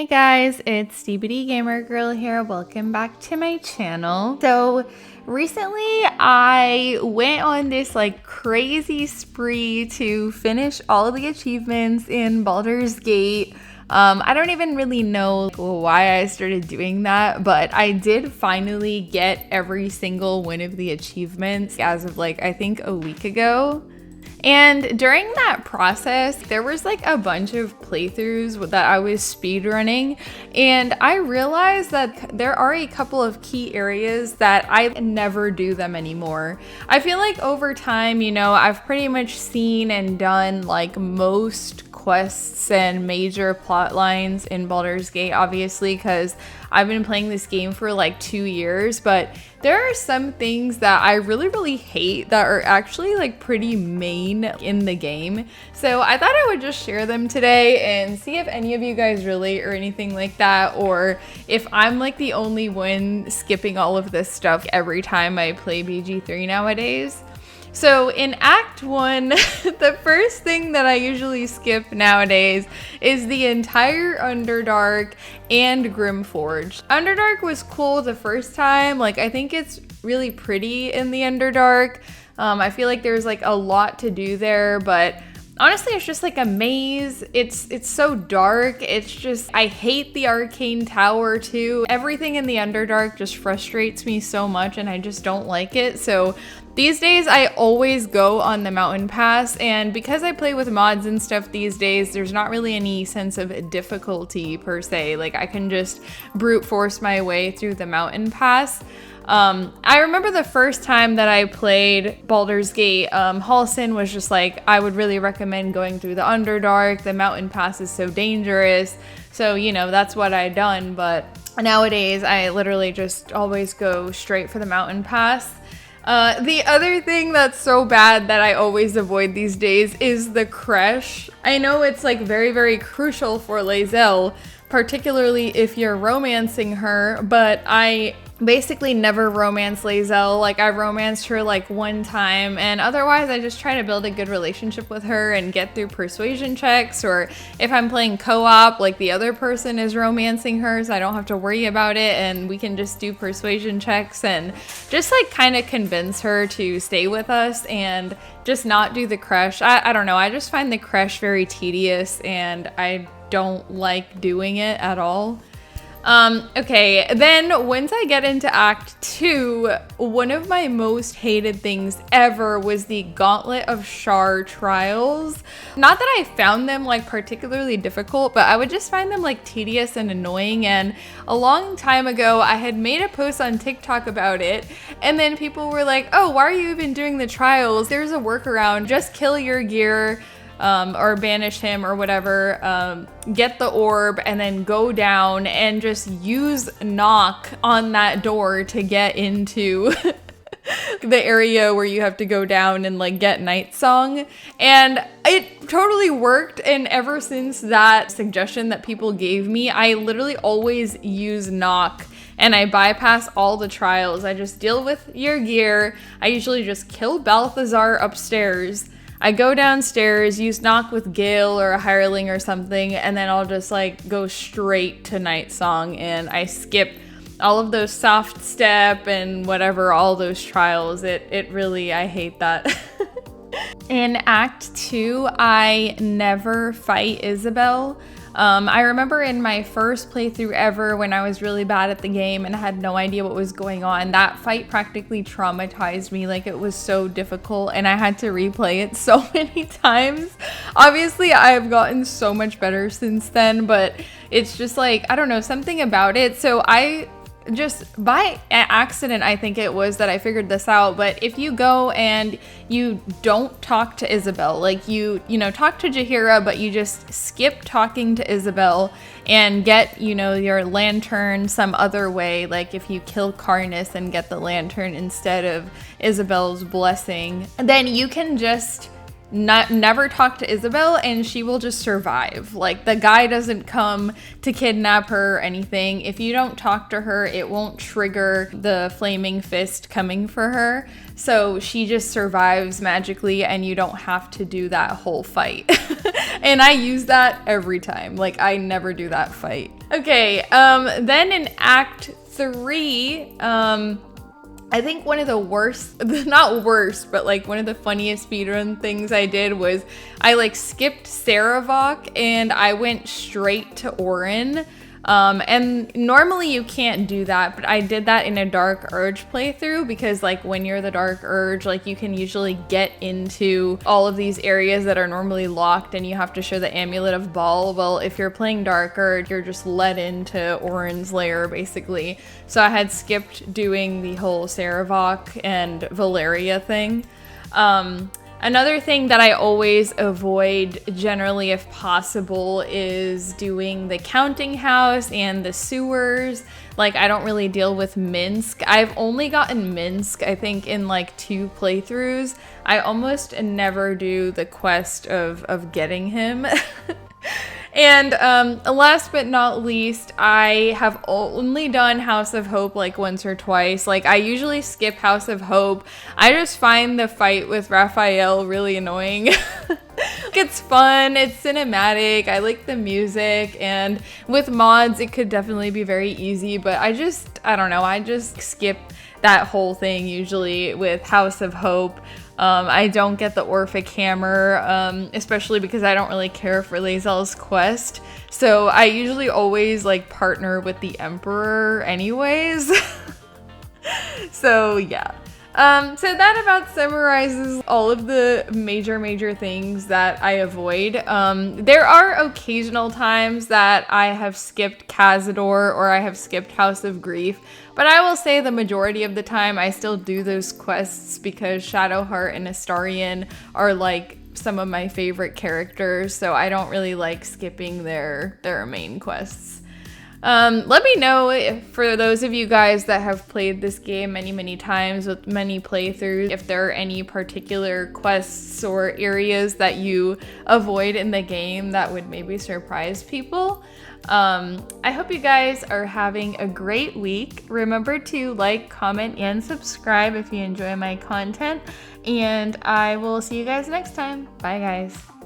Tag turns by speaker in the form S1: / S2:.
S1: Hey guys, it's DBD Gamer Girl here. Welcome back to my channel. So recently I went on this crazy spree to finish all of the achievements in Baldur's Gate. I don't even really know why I started doing that, but I did finally get every single one of the achievements as of I think a week ago. And during that process, there was a bunch of playthroughs that I was speedrunning, and I realized that there are a couple of key areas that I never do them anymore. I feel like over time, I've pretty much seen and done most quests and major plot lines in Baldur's Gate, obviously, because I've been playing this game for 2 years, but there are some things that I really hate that are actually pretty main in the game. So I thought I would just share them today and see if any of you guys relate or anything like that, or if I'm the only one skipping all of this stuff every time I play BG3 nowadays. So in Act 1, the first thing that I usually skip nowadays is the entire Underdark and Grimforge. Underdark was cool the first time. I think it's really pretty in the Underdark. I feel like there's a lot to do there, but honestly, it's just a maze. It's so dark. It's just, I hate the arcane tower too. Everything in the Underdark just frustrates me so much and I just don't like it. So these days I always go on the mountain pass, and because I play with mods and stuff these days, there's not really any sense of difficulty per se. I can just brute force my way through the mountain pass. I remember the first time that I played Baldur's Gate, Halsin was just I would really recommend going through the Underdark. The mountain pass is so dangerous. So, that's what I'd done. But nowadays, I literally just always go straight for the mountain pass. The other thing that's so bad that I always avoid these days is the creche. I know it's very crucial for Lae'zel, particularly if you're romancing her, but I basically never romance Lae'zel. I romanced her one time, and otherwise I just try to build a good relationship with her and get through persuasion checks, or if I'm playing co-op, the other person is romancing her, so I don't have to worry about it and we can just do persuasion checks and just kind of convince her to stay with us and just not do the creche. I don't know, I just find the creche very tedious and I don't like doing it at all. Okay, then once I get into Act 2, one of my most hated things ever was the Gauntlet of Shar trials. Not that I found them particularly difficult, but I would just find them tedious and annoying, and a long time ago I had made a post on TikTok about it, and then people were like, oh, why are you even doing the trials? There's a workaround, just kill your gear, or banish him or whatever, get the orb and then go down and just use knock on that door to get into the area where you have to go down and get Night Song. And it totally worked, and ever since that suggestion that people gave me, I literally always use knock and I bypass all the trials. I just deal with your gear. I usually just kill Balthazar upstairs. I go downstairs, use knock with Gale or a hireling or something, and then I'll just go straight to Night Song, and I skip all of those soft step and whatever, all those trials. It really, I hate that. In Act 2, I never fight Isabel. I remember in my first playthrough ever when I was really bad at the game and had no idea what was going on, that fight practically traumatized me. It was so difficult and I had to replay it so many times. Obviously, I've gotten so much better since then, but it's just I don't know, something about it. So I just by accident, I think it was that I figured this out, but if you go and you don't talk to Isabel, you talk to Jaheira, but you just skip talking to Isabel and get, your lantern some other way, if you kill Karnas and get the lantern instead of Isabel's blessing, then you can just never talk to Isabel, and she will just survive. Like, the guy doesn't come to kidnap her or anything. If you don't talk to her, it won't trigger the flaming fist coming for her. So she just survives magically, and you don't have to do that whole fight. And I use that every time. Like, I never do that fight. Okay, then in Act 3, I think one of the worst, not worst, but like one of the funniest speedrun things I did was I like skipped Saravok and I went straight to Orin. And normally you can't do that, but I did that in a Dark Urge playthrough because like when you're the Dark Urge, like you can usually get into all of these areas that are normally locked and you have to show the Amulet of Baal. Well, if you're playing Dark Urge, you're just led into Orin's lair basically. So I had skipped doing the whole Saravok and Valeria thing. Another thing that I always avoid, generally if possible, is doing the counting house and the sewers. Like, I don't really deal with Minsk. I've only gotten Minsk, I think, in like 2 playthroughs. I almost never do the quest of getting him. And last but not least, I have only done House of Hope like once or twice. Like, I usually skip House of Hope. I just find the fight with Raphael really annoying. It's fun, it's cinematic, I like the music, and with mods it could definitely be very easy, but I don't know, I just skip that whole thing usually with House of Hope. I don't get the Orphic Hammer, especially because I don't really care for Lae'zel's quest. So I usually always like partner with the Emperor anyways. So yeah. So that about summarizes all of the major things that I avoid. There are occasional times that I have skipped Cazador or I have skipped House of Grief, but I will say the majority of the time I still do those quests because Shadowheart and Astarion are like some of my favorite characters, so I don't really like skipping their main quests. Let me know if, for those of you guys that have played this game many times with many playthroughs, if there are any particular quests or areas that you avoid in the game that would maybe surprise people. I hope you guys are having a great week. Remember to like, comment, and subscribe if you enjoy my content, and I will see you guys next time. Bye guys.